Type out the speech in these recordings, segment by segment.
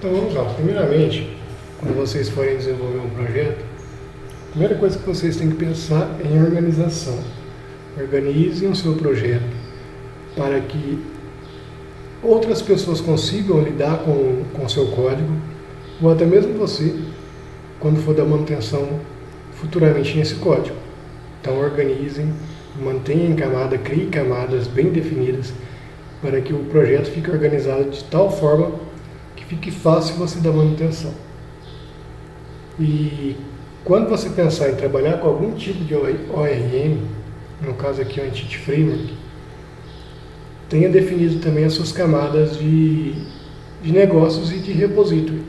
Então vamos lá. Primeiramente, quando vocês forem desenvolver um projeto, a primeira coisa que vocês têm que pensar é em organização. Organizem o seu projeto para que outras pessoas consigam lidar com o seu código, ou até mesmo você, quando for dar manutenção futuramente nesse código. Então organizem, mantenham em camada, criem camadas bem definidas para que o projeto fique organizado de tal forma que fique fácil você dar manutenção. E quando você pensar em trabalhar com algum tipo de ORM, no caso aqui o Entity Framework, tenha definido também as suas camadas de negócios e de repository.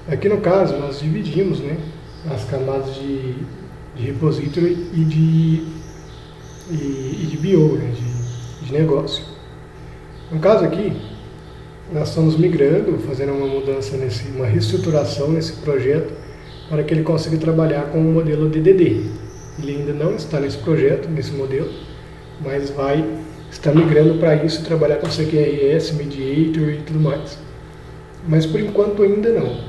Aqui no caso nós dividimos, as camadas de repository e de BO, de negócio. No caso aqui, nós estamos migrando, fazendo uma mudança, uma reestruturação nesse projeto para que ele consiga trabalhar com o modelo DDD. Ele ainda não está nesse projeto, nesse modelo, mas vai estar migrando para isso e trabalhar com CQRS, Mediator e tudo mais. Mas por enquanto ainda não.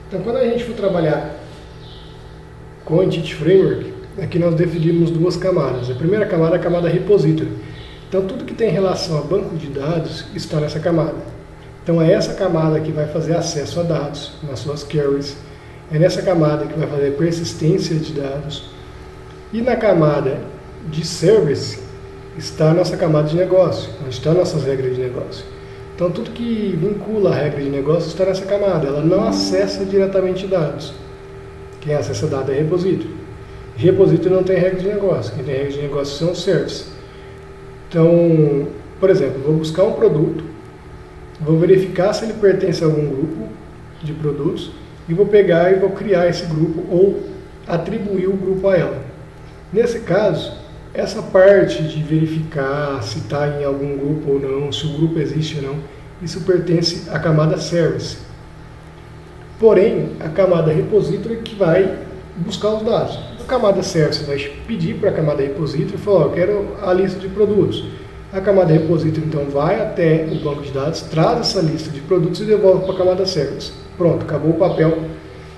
Então quando a gente for trabalhar com o Entity Framework, aqui nós definimos duas camadas. A primeira camada é a camada Repository. Então tudo que tem relação a banco de dados está nessa camada. Então é essa camada que vai fazer acesso a dados nas suas queries. É nessa camada que vai fazer persistência de dados. E na camada de service está a nossa camada de negócio, onde estão nossas regras de negócio. Então tudo que vincula a regra de negócio está nessa camada. Ela não acessa diretamente dados. Quem acessa dados é repository. Repository não tem regra de negócio. Quem tem regra de negócio são os services. Então, por exemplo, vou buscar um produto, vou verificar se ele pertence a algum grupo de produtos e vou pegar e vou criar esse grupo ou atribuir o grupo a ela. Nesse caso, essa parte de verificar se está em algum grupo ou não, se o grupo existe ou não, isso pertence à camada service. Porém, a camada repository que vai buscar os dados. A camada service vai pedir para a camada repository e falar, eu quero a lista de produtos. A camada repository então vai até o banco de dados, traz essa lista de produtos e devolve para a camada service. Pronto, acabou o papel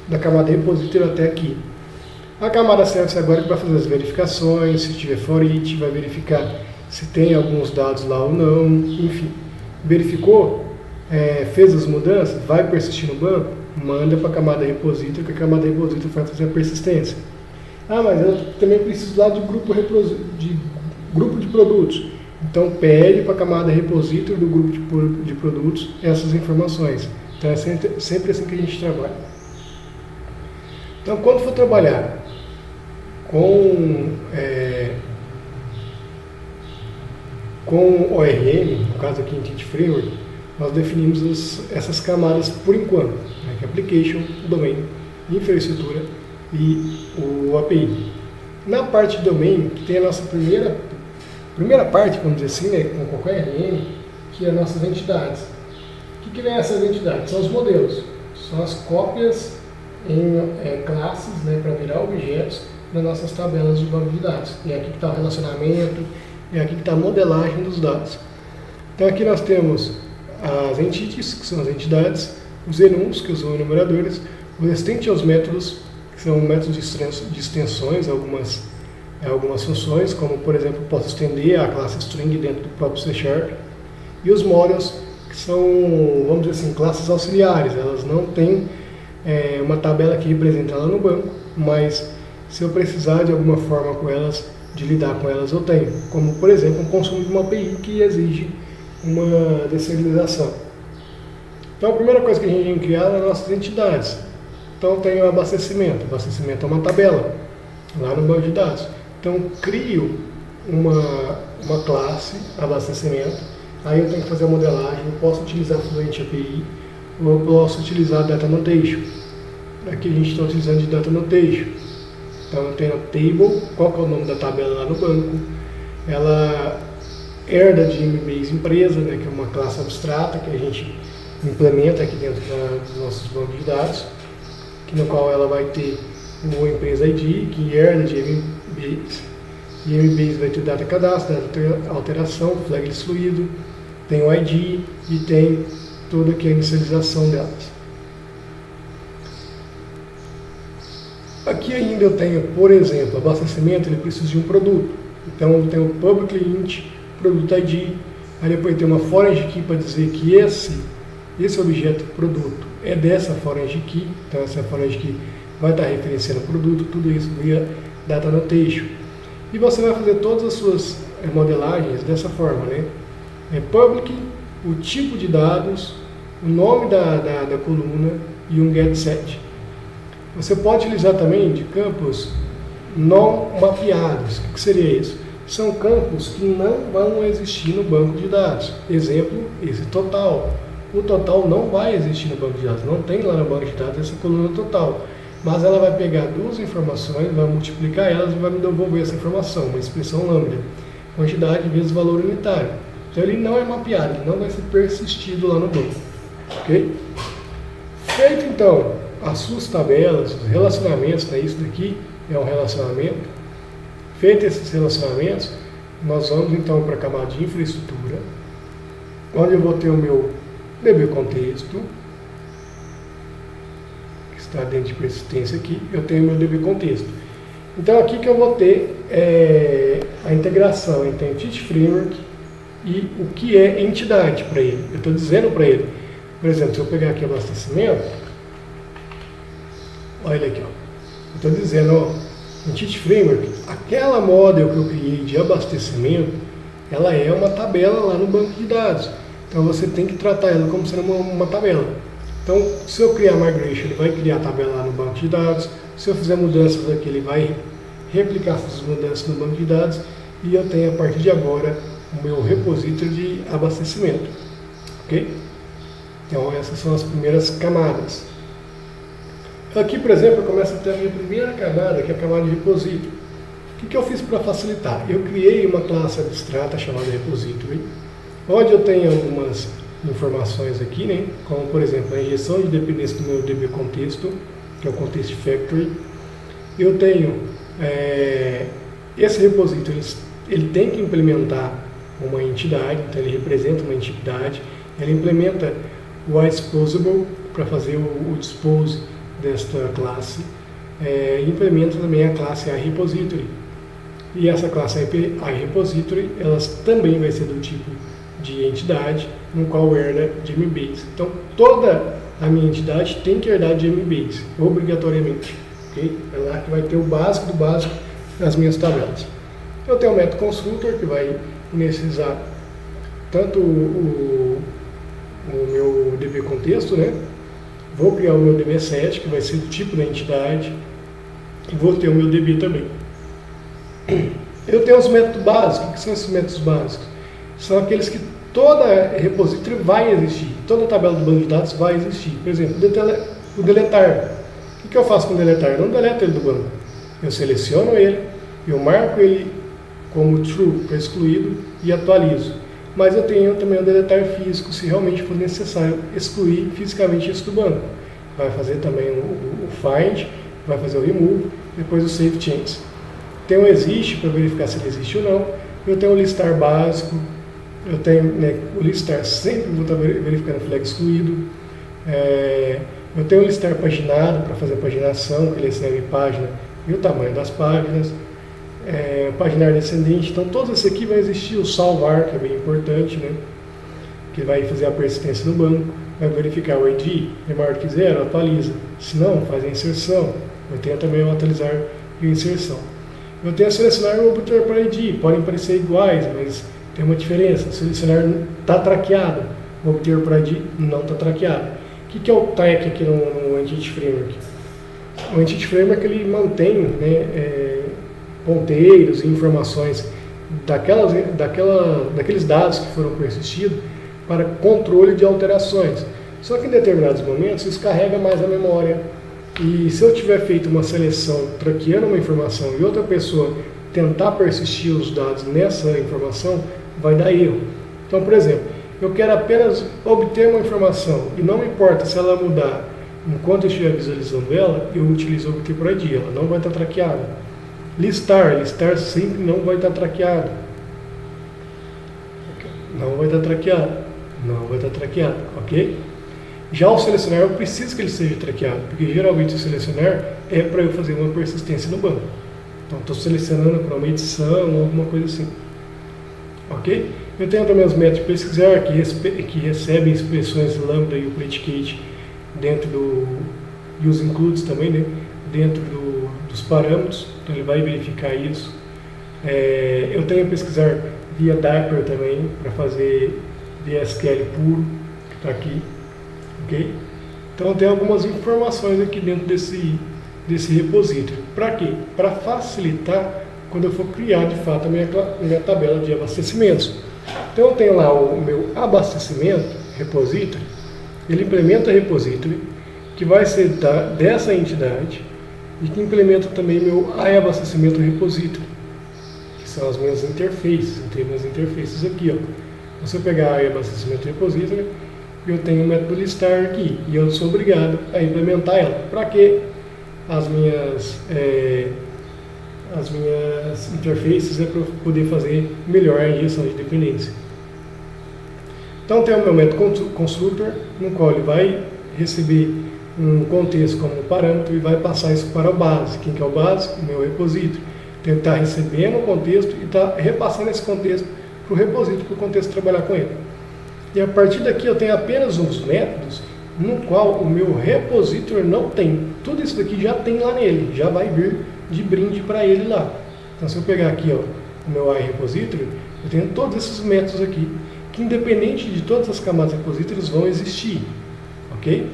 da camada repository até aqui. A camada service agora vai fazer as verificações, se tiver for each, vai verificar se tem alguns dados lá ou não, enfim. Verificou, fez as mudanças, vai persistir no banco, manda para a camada repository, que a camada repository vai fazer a persistência. Ah, mas eu também preciso lá de grupo de produtos. Então pede para a camada repository do grupo de produtos essas informações. Então é sempre assim que a gente trabalha. Então quando for trabalhar com ORM, no caso aqui em Entity Framework, nós definimos essas camadas por enquanto, que é Application, Domain, Infraestrutura e o API. Na parte de Domain, que tem a nossa primeira parte, vamos dizer assim, com qualquer RM, que é as nossas entidades. O que vem essas entidades? São os modelos, são as cópias em classes, para virar objetos das nossas tabelas de banco de dados. E é aqui que está o relacionamento, é aqui que está a modelagem dos dados. Então aqui nós temos as entities, que são as entidades, os enums, que são os enumeradores, os extensions métodos, que são métodos de extensões, algumas funções, como por exemplo, posso estender a classe string dentro do próprio C#, e os modules, que são, vamos dizer assim, classes auxiliares. Elas não têm uma tabela que representa ela no banco, mas se eu precisar de alguma forma de lidar com elas, eu tenho, como por exemplo, o consumo de uma API que exige uma deserialização. Então a primeira coisa que a gente tem que criar é as nossas entidades. Então tem o abastecimento. Abastecimento é uma tabela lá no banco de dados. Então crio uma classe abastecimento. Aí eu tenho que fazer a modelagem. Eu posso utilizar Fluent API ou eu posso utilizar Data Annotation. Aqui a gente está utilizando de Data Annotation. Então eu tenho a table, qual que é o nome da tabela lá no banco. Ela herda de MBase empresa, que é uma classe abstrata que a gente implementa aqui dentro dos nossos bancos de dados, no qual ela vai ter o empresa ID, que herda de MBase, e MBase vai ter data cadastro, data alteração, flag excluído, tem o ID e tem toda aqui a inicialização delas. Aqui ainda eu tenho, por exemplo, abastecimento, ele precisa de um produto. Então eu tenho o public int, produto ID, aí depois tem uma foreign key para dizer que esse objeto produto é dessa foreign key, então essa foreign key vai estar referenciando o produto, tudo isso via data annotation. E você vai fazer todas as suas modelagens dessa forma, né? Public, o tipo de dados, o nome da coluna e um getSet. Você pode utilizar também de campos não mapeados. O que seria isso? São campos que não vão existir no banco de dados. Exemplo, esse total. O total não vai existir no banco de dados. Não tem lá no banco de dados essa coluna total. Mas ela vai pegar duas informações, vai multiplicar elas e vai me devolver essa informação, uma expressão lambda. Quantidade vezes valor unitário. Então ele não é mapeado, ele não vai ser persistido lá no banco. Ok? Feito então as suas tabelas, os relacionamentos, né? Isso daqui é um relacionamento. Feito esses relacionamentos, nós vamos então para a camada de infraestrutura, onde eu vou ter o meu DB contexto, que está dentro de persistência aqui, eu tenho o meu DB contexto. Então aqui que eu vou ter a integração entre a Entity Framework e o que é entidade para ele. Eu estou dizendo para ele, por exemplo, se eu pegar aqui abastecimento, olha aqui, ó. Eu estou dizendo, ó, Entity Framework, aquela model que eu criei de abastecimento, ela é uma tabela lá no banco de dados. Então você tem que tratar ela como sendo uma tabela. Então, se eu criar migration, ele vai criar a tabela lá no banco de dados. Se eu fizer mudanças aqui, ele vai replicar essas mudanças no banco de dados. E eu tenho, a partir de agora, o meu repositório de abastecimento. Ok? Então, essas são as primeiras camadas. Aqui, por exemplo, eu começo a ter a minha primeira camada, que é a camada de repository. O que eu fiz para facilitar? Eu criei uma classe abstrata chamada repository, onde eu tenho algumas informações aqui, né? Como, por exemplo, a injeção de dependência do meu DB contexto, que é o Context Factory. Eu tenho esse repository, ele tem que implementar uma entidade, então ele representa uma entidade, ele implementa o iDisposable para fazer o dispose desta classe, implementa também a classe iRepository. E essa classe iRepository, elas também vai ser do tipo de entidade, no qual herda de MBase. Então, toda a minha entidade tem que herdar de MBase, obrigatoriamente. Okay? É lá que vai ter o básico do básico das minhas tabelas. Eu tenho o método constructor, que vai inicializar tanto o meu DB contexto, né? Vou criar o meu DB7, que vai ser do tipo da entidade, e vou ter o meu DB também. Eu tenho os métodos básicos. O que são esses métodos básicos? São aqueles que toda repository vai existir, toda tabela do banco de dados vai existir. Por exemplo, o deletar. O que eu faço com o deletar? Eu não deleto ele do banco. Eu seleciono ele, eu marco ele como true para excluído e atualizo. Mas eu tenho também o deletar físico, se realmente for necessário excluir fisicamente isso do banco. Vai fazer também o find, vai fazer o remove, depois o save change. Tem o existe para verificar se ele existe ou não. Eu tenho o listar básico, eu tenho o listar sempre vou estar verificando o flag excluído. Eu tenho o listar paginado para fazer a paginação, que ele recebe página e o tamanho das páginas. Paginar descendente, então todos esses aqui vai existir. O salvar, que é bem importante, né? Que vai fazer a persistência no banco, vai verificar o ID, é maior que 0, atualiza. Se não, faz a inserção. Eu tenho também o atualizar e o inserção. Eu tenho a selecionar o obter para ID, podem parecer iguais, mas tem uma diferença. O selecionar está traqueado, o obter para ID não está traqueado. O que é o track aqui no Entity Framework? O Entity Framework ele mantém, né, ponteiros e informações daqueles dados que foram persistidos para controle de alterações. Só que em determinados momentos isso carrega mais a memória. E se eu tiver feito uma seleção traqueando uma informação e outra pessoa tentar persistir os dados nessa informação, vai dar erro. Então, por exemplo, eu quero apenas obter uma informação e não me importa se ela mudar enquanto eu estiver visualizando ela, eu utilizo o obter por ID, ela não vai estar traqueada. Listar sempre não vai estar traqueado. Não vai estar traqueado. Não vai estar traqueado, ok? Já o selecionar, eu preciso que ele seja traqueado, porque geralmente o selecionar é para eu fazer uma persistência no banco. Então, estou selecionando para uma edição ou alguma coisa assim. Ok? Eu tenho também os métodos de pesquisar que recebem expressões lambda e o predicate dentro do use includes também, né? Dentro dos parâmetros, então ele vai verificar isso. Eu tenho que pesquisar via Dapper também, para fazer via SQL puro, que está aqui. Ok? Então tem algumas informações aqui dentro desse repositório. Para quê? Para facilitar quando eu for criar de fato a minha tabela de abastecimentos. Então eu tenho lá o meu abastecimento repositório, ele implementa repositório, que vai ser dessa entidade, e que implementa também meu abastecimento repositório, que são as minhas interfaces. Eu tenho minhas interfaces aqui, ó. Se eu pegar abastecimento repositório, eu tenho o método listar aqui, e eu sou obrigado a implementar ela. Para que as minhas interfaces para eu poder fazer melhor a injeção de dependência. Então tem o meu método constructor, no qual ele vai receber um contexto como parâmetro e vai passar isso para o base. Quem que é o base? O meu repositório. Então ele está recebendo o contexto e está repassando esse contexto para o repositório, para o contexto trabalhar com ele. E a partir daqui eu tenho apenas uns métodos no qual o meu repositório não tem. Tudo isso daqui já tem lá nele, já vai vir de brinde para ele lá. Então se eu pegar aqui, ó, o meu iRepository, eu tenho todos esses métodos aqui, que independente de todas as camadas repositórios vão existir, ok?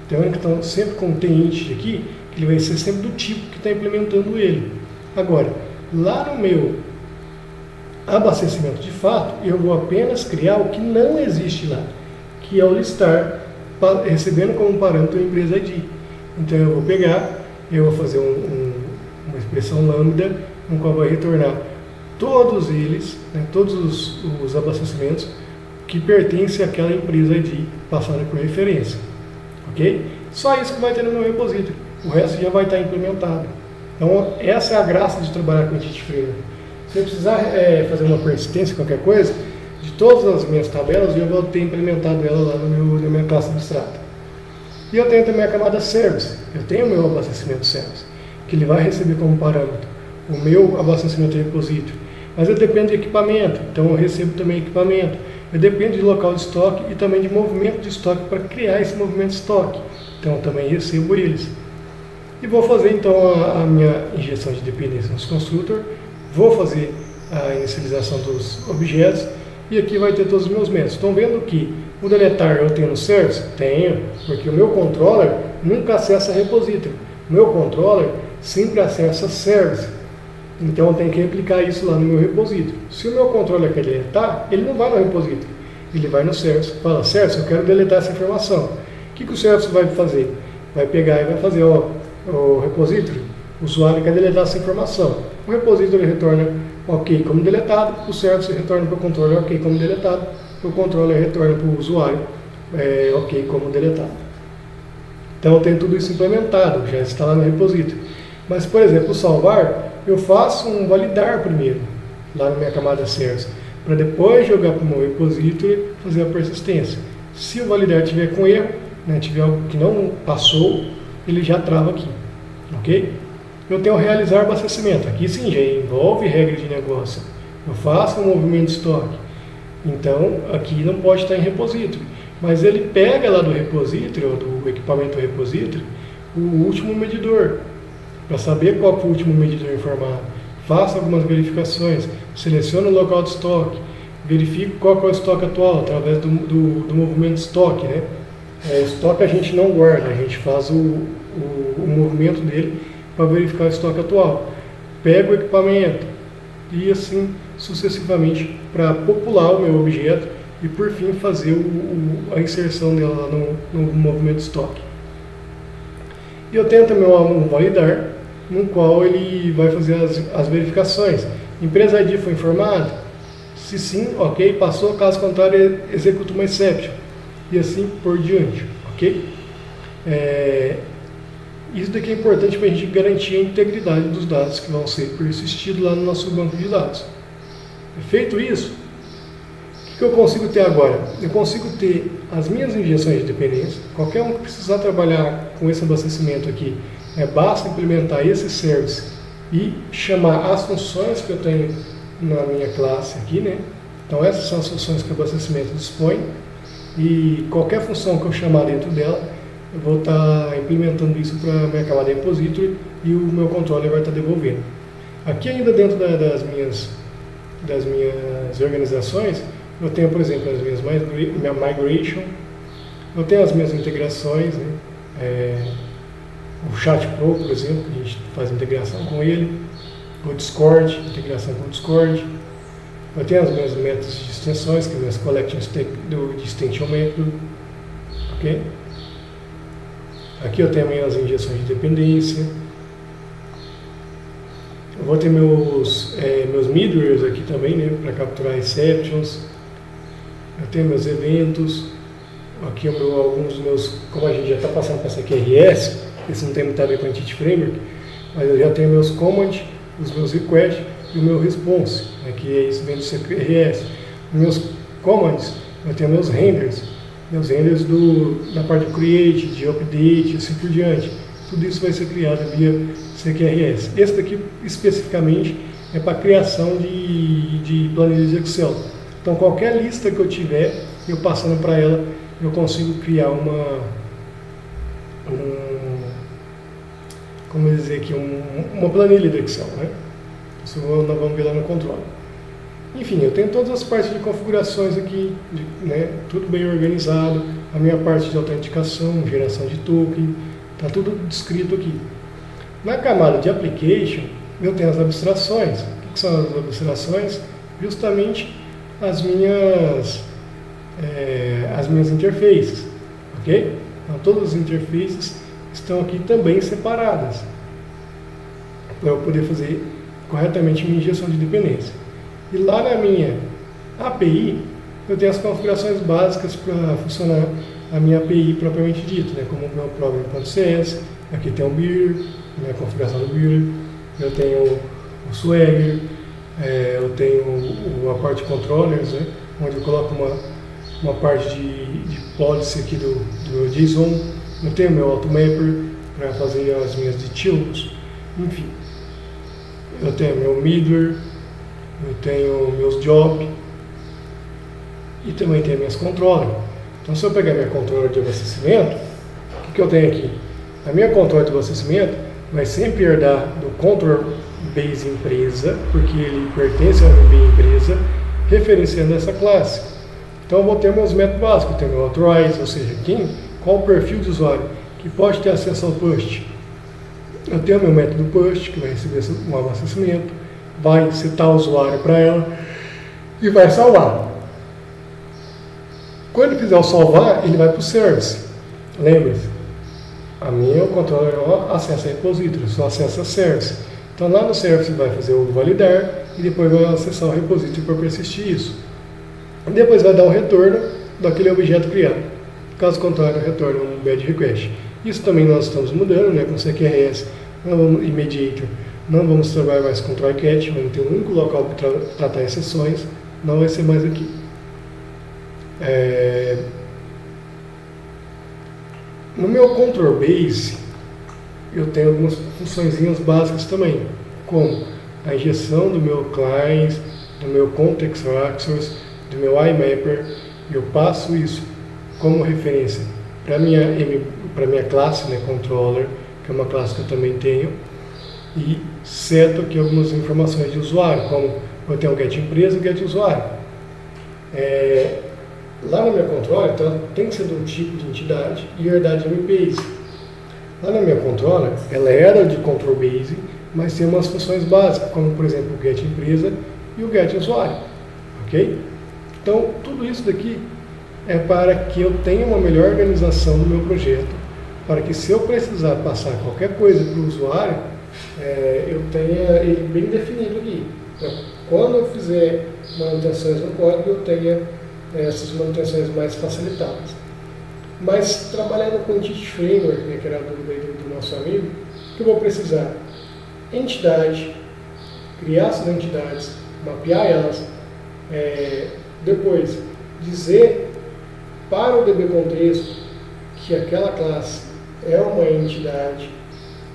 Então sempre contente aqui, que ele vai ser sempre do tipo que está implementando ele. Agora, lá no meu abastecimento de fato, eu vou apenas criar o que não existe lá, que é o listar, recebendo como parâmetro a empresa ID. Então eu vou pegar, eu vou fazer uma expressão lambda, no qual vai retornar todos eles, né, todos os abastecimentos que pertencem àquela empresa ID passada por referência. Ok? Só isso que vai ter no meu repositório. O resto já vai estar implementado. Então essa é a graça de trabalhar com Entity Framework. Se eu precisar fazer uma persistência, qualquer coisa, de todas as minhas tabelas, eu vou ter implementado ela lá na minha classe abstrata. E eu tenho também a camada Service. Eu tenho o meu abastecimento Service, que ele vai receber como parâmetro o meu abastecimento de repositório. Mas eu dependo de equipamento, então eu recebo também equipamento. Eu dependo de local de estoque e também de movimento de estoque para criar esse movimento de estoque. Então eu também recebo eles. E vou fazer então a minha injeção de dependência nos constructor. Vou fazer a inicialização dos objetos e aqui vai ter todos os meus métodos. Estão vendo que o deletar eu tenho no service? Tenho, porque o meu controller nunca acessa repositório. O meu controller sempre acessa service. Então eu tenho que replicar isso lá no meu repositório. Se o meu controller quer deletar, ele não vai no repositório, ele vai no service. Fala, service, eu quero deletar essa informação. O que o service vai fazer? Vai pegar e vai fazer, o repositório, o usuário quer deletar essa informação. O repositório retorna ok como deletado, o service retorna para o controller ok como deletado, o controller retorna para o usuário ok como deletado. Então eu tenho tudo isso implementado, já está lá no repositório. Mas, por exemplo, o salvar, eu faço um validar primeiro, lá na minha camada service, para depois jogar para o meu repositório e fazer a persistência. Se o validar tiver com erro, né, tiver algo que não passou, ele já trava aqui, ok? Eu tenho realizar abastecimento, aqui sim já envolve regra de negócio. Eu faço um movimento de estoque, então aqui não pode estar em repositório, mas ele pega lá do repositório, ou do equipamento repositório, o último medidor, para saber qual foi o último medidor informado. Faço algumas verificações, seleciono o local de estoque, verifico qual é o estoque atual, através do movimento de estoque, né? Estoque a gente não guarda, a gente faz o movimento dele para verificar o estoque atual. Pego o equipamento e assim sucessivamente para popular o meu objeto e por fim fazer a inserção dela lá no movimento de estoque. E eu tenho também um validar, no qual ele vai fazer as verificações. Empresa ID foi informada? Se sim, ok, passou, caso contrário, executa uma exception. E assim por diante, ok? Isso daqui é importante para a gente garantir a integridade dos dados que vão ser persistidos lá no nosso banco de dados. Feito isso, o que eu consigo ter agora? Eu consigo ter as minhas injeções de dependência. Qualquer um que precisar trabalhar com esse abastecimento aqui, basta implementar esse service e chamar as funções que eu tenho na minha classe aqui, né? Então essas são as funções que o abastecimento dispõe, e qualquer função que eu chamar dentro dela, eu vou estar implementando isso para a minha camada repository e o meu controller vai estar devolvendo. Aqui ainda dentro das minhas organizações, eu tenho, por exemplo, minha migration, eu tenho as minhas integrações, né? O Chat Pro, por exemplo, que a gente faz integração com ele, o Discord, integração com o Discord. Eu tenho as minhas métodos de extensões, que é as collection de extension method, ok? Aqui eu tenho minhas injeções de dependência. Eu vou ter meus middlewares aqui também, né, para capturar exceptions. Eu tenho meus eventos. Aqui alguns dos meus, como a gente já está passando para essa QRS, isso não tem muito a ver com a Entity Framework, mas eu já tenho meus command, os meus requests e o meu response, que é isso vem do CQRS. Meus commands, eu tenho meus renders da parte de create, de update e assim por diante. Tudo isso vai ser criado via CQRS. Esse daqui, especificamente, é para criação de planilhas de Excel. Então, qualquer lista que eu tiver, eu passando para ela, eu consigo criar uma planilha de Excel, né? Isso nós vamos ver lá no controle. Enfim, eu tenho todas as partes de configurações aqui, né? Tudo bem organizado. A minha parte de autenticação, geração de token, está tudo descrito aqui. Na camada de application, eu tenho as abstrações. O que são as abstrações? Justamente as minhas interfaces, ok? Então, todas as interfaces estão aqui também separadas, para eu poder fazer corretamente minha injeção de dependência. E lá na minha API, eu tenho as configurações básicas para funcionar a minha API propriamente dita, né? Como o meu program.cs, aqui tem o Beer, a configuração do Beer, eu tenho o Swagger, eu tenho a parte de controllers, né? Onde eu coloco uma parte de policy aqui do meu JSON, eu tenho meu automapper para fazer as minhas details, enfim. Eu tenho meu middleware, eu tenho meus jobs e também tenho minhas controllers. Então, se eu pegar minha controller de abastecimento, o que eu tenho aqui? A minha controller de abastecimento vai sempre herdar do controller base empresa, porque ele pertence ao MB empresa, referenciando essa classe. Então, eu vou ter meus métodos básicos, eu tenho meu authorize, ou seja, qual o perfil de usuário que pode ter acesso ao push. Eu tenho meu método push, que vai receber um abastecimento, vai citar o usuário para ela e vai salvar. Quando ele fizer o salvar, ele vai para o service. Lembre-se, a minha controller não acessa a repository, só acessa a service. Então lá no service vai fazer o validar e depois vai acessar o repository para persistir isso. E depois vai dar um retorno daquele objeto criado. Caso contrário, retorna um bad request. Isso também nós estamos mudando, né, com CQRS e Mediator. Não vamos trabalhar mais com try-catch, vamos ter um único local para tratar exceções, não vai ser mais aqui. No meu control base, eu tenho algumas funçõezinhas básicas também, como a injeção do meu client, do meu context access, do meu IMapper. Eu passo isso como referência para minha classe, né, controller, que é uma classe que eu também tenho, e seto aqui algumas informações de usuário, como eu tenho o get empresa e o get usuário. Lá na minha controller, então, tem que ser do tipo de entidade e herdade de MBase. Lá na minha controller, ela era de control base, mas tem umas funções básicas, como por exemplo o get empresa e o get usuário, ok? Então, tudo isso daqui é para que eu tenha uma melhor organização do meu projeto, para que se eu precisar passar qualquer coisa para o usuário, eu tenha ele bem definido aqui. Então, quando eu fizer manutenções no código, eu tenha essas manutenções mais facilitadas. Mas trabalhando com o Entity Framework, né, que era a dúvida aí do nosso amigo, que eu vou precisar entidade, criar essas entidades, mapear elas, Depois, dizer para o DB contexto que aquela classe é uma entidade.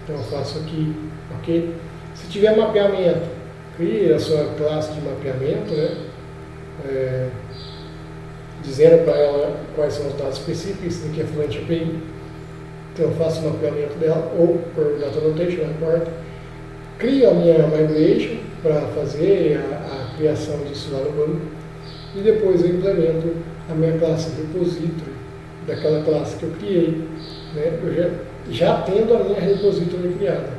Então eu faço aqui, ok? Se tiver mapeamento, crie a sua classe de mapeamento, né? Dizendo para ela quais são os dados específicos, isso aqui é Fluent API. Então eu faço o mapeamento dela, ou por Data Annotation, não importa. Crio a minha migration para fazer a criação disso lá no banco. E depois eu implemento a minha classe repository, daquela classe que eu criei, né? Eu já tendo a minha repository criada.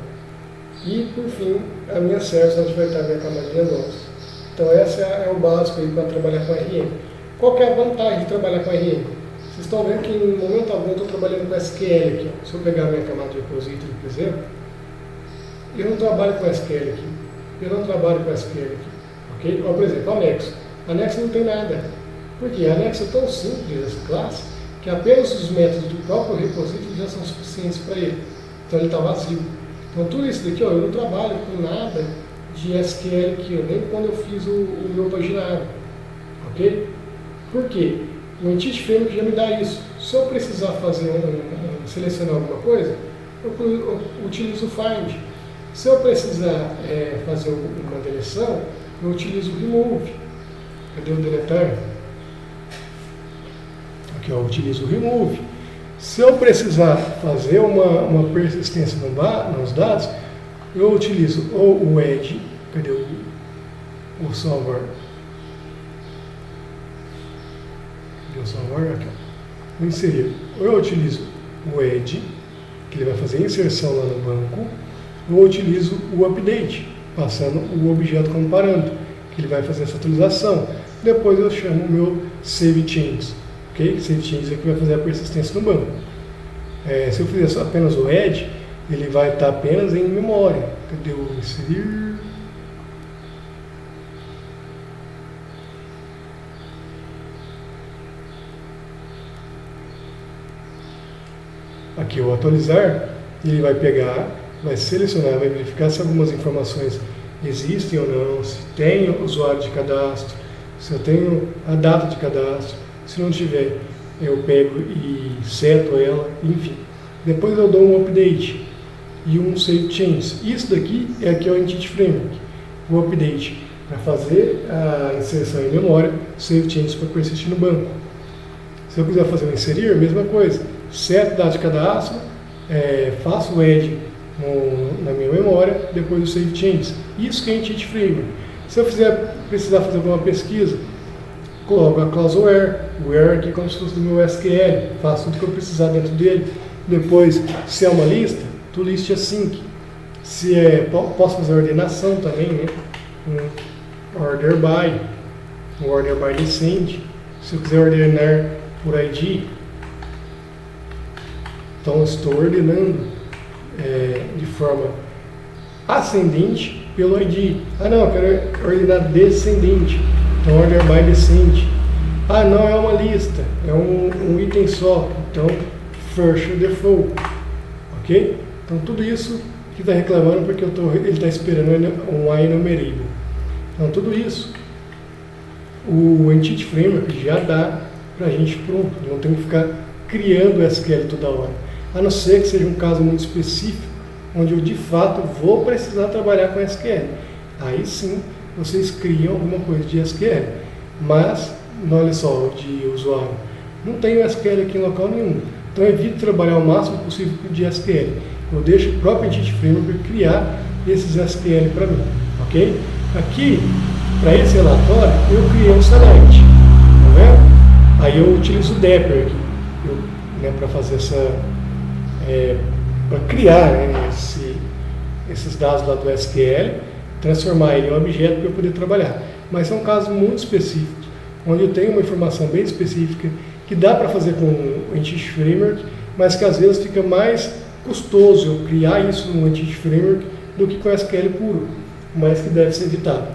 E, por fim, a minha service, onde vai estar a minha camadinha DOS. Então, esse é o básico aí para trabalhar com RM. Qual que é a vantagem de trabalhar com RM? Vocês estão vendo que, em momento algum, eu estou trabalhando com SQL aqui. Ó. Se eu pegar a minha camada de repository, por exemplo, eu não trabalho com SQL aqui. Eu não trabalho com SQL aqui. Ok? Ó, por exemplo, anexo. Anexo não tem nada. Por quê? Anexo é tão simples, essa classe, que apenas os métodos do próprio repository já são suficientes para ele. Então, ele está vazio. Então, tudo isso daqui, ó, eu não trabalho com nada de SQL aqui, nem quando eu fiz o meu paginário. Ok? Por quê? O Entity Framework já me dá isso. Se eu precisar fazer selecionar alguma coisa, eu utilizo o Find. Se eu precisar fazer uma deleção, eu utilizo o Remove. Cadê o deletar? Aqui, ó, eu utilizo o Remove. Se eu precisar fazer uma persistência nos dados, eu utilizo ou o Edge, cadê o Solver? Cadê o Solver? Aqui, ó. Vou inserir. Ou eu utilizo o Edge, que ele vai fazer a inserção lá no banco, ou eu utilizo o Update, passando o objeto como parâmetro, que ele vai fazer essa atualização. Depois eu chamo o meu Save Changes. Okay? Save Changes é que vai fazer a persistência no banco. Se eu fizer apenas o Edge, ele vai estar apenas em memória. Cadê o inserir? Aqui o atualizar, ele vai pegar, vai selecionar, vai verificar se algumas informações existem ou não, se tem usuário de cadastro, se eu tenho a data de cadastro. Se não tiver, eu pego e seto ela, enfim. Depois eu dou um update e um save change. Isso daqui é aqui o Entity Framework. O update para fazer a inserção em memória, save change para persistir no banco. Se eu quiser fazer o inserir, mesma coisa. Seto data de cadastro, faço o add na minha memória, depois o save change. Isso que é Entity Framework. Se eu precisar fazer alguma pesquisa, coloco a clause where, where aqui como se fosse do meu SQL, faço tudo que eu precisar dentro dele. Depois, se é uma lista, to list async. Se posso fazer ordenação também, né? Order by descend. Se eu quiser ordenar por ID, então estou ordenando de forma ascendente pelo ID. Ah não, eu quero ordenar descendente. Então order by descend. Ah não, é uma lista, é um item só. Então first default. Ok? Então tudo isso que está reclamando porque ele está esperando um enumerable. Então tudo isso o Entity Framework já dá para a gente pronto. Não tem que ficar criando SQL toda hora. A não ser que seja um caso muito específico, onde eu de fato vou precisar trabalhar com SQL. Aí sim, vocês criam alguma coisa de SQL. Mas, olha só, de usuário, não tenho SQL aqui em local nenhum. Então evito trabalhar o máximo possível de SQL. Eu deixo o próprio Entity Framework criar esses SQL para mim. Ok? Aqui, para esse relatório, eu criei um select. Tá vendo? Aí eu utilizo o Dapper aqui, para fazer para criar esses dados lá do SQL, transformar ele em um objeto para eu poder trabalhar. Mas são casos muito específicos, onde eu tenho uma informação bem específica que dá para fazer com o Entity Framework, mas que às vezes fica mais custoso eu criar isso no Entity Framework do que com SQL puro, mas que deve ser evitado.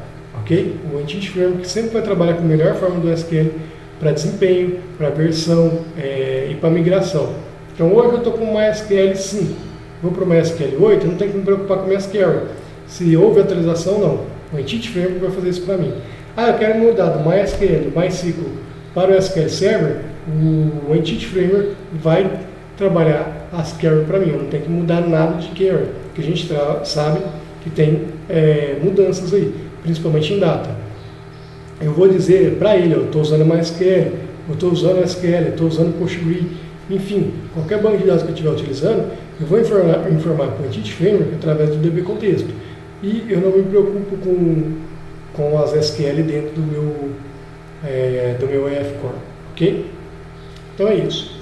Ok? O Entity Framework sempre vai trabalhar com a melhor forma do SQL para desempenho, para versão e para migração. Então hoje eu estou com uma MySQL 5, vou para o MySQL 8, eu não tenho que me preocupar com o MySQL. Se houve atualização, não. O Entity Framework vai fazer isso para mim. eu quero mudar do MySQL, do MySQL para o SQL Server, o Entity Framework vai trabalhar as query para mim, eu não tenho que mudar nada de query, porque a gente sabe que tem mudanças aí, principalmente em data. Eu vou dizer para ele, eu estou usando MySQL, eu estou usando SQL, eu estou usando PostgreSQL, enfim, qualquer banco de dados que eu estiver utilizando, eu vou informar para o Entity Framework através do DB Contexto. E eu não me preocupo com as SQL dentro do meu EF Core, ok? Então é isso.